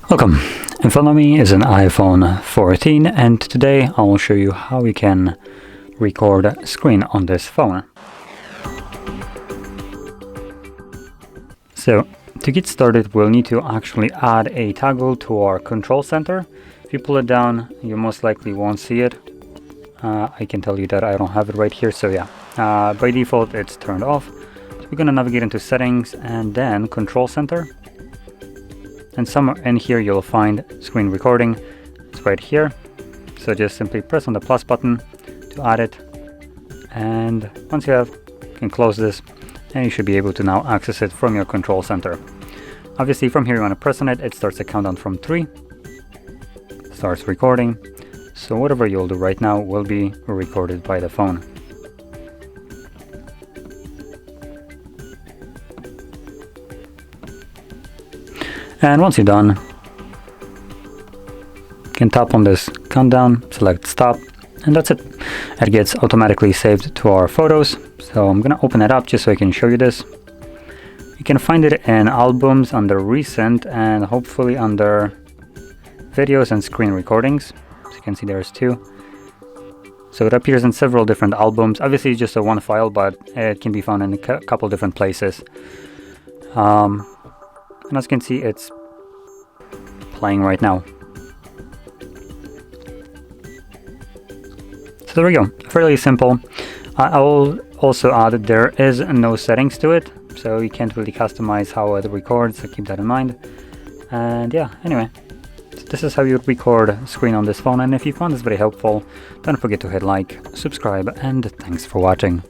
Welcome. In front of me is an iPhone 14 and today I will show you how we can record a screen on this phone. So to get started we'll need to actually add a toggle to our control center. If you pull it down you most likely won't see it. I can tell you that I don't have it right here, so yeah. By default it's turned off. So we're going to navigate into settings and then control center. And somewhere in here you'll find screen recording. It's right here. So just simply press on the plus button to add it. And once you have, you can close this and you should be able to now access it from your control center. Obviously from here you want to press on it, it starts a countdown from 3. Starts recording. So whatever you'll do right now will be recorded by the phone. And once you're done, you can tap on this countdown, select stop, and that's it. It gets automatically saved to our photos. So I'm gonna open it up just so I can show you this. You can find it in albums under recent and hopefully under videos and screen recordings. As you can see there's 2. So it appears in several different albums. Obviously it's just a one file, but it can be found in a couple different places. And as you can see, it's playing right now. So there we go, fairly simple. I will also add that there is no settings to it, so you can't really customize how it records, so keep that in mind. And yeah, anyway, so this is how you record a screen on this phone, and if you found this very helpful, don't forget to hit like, subscribe, and thanks for watching.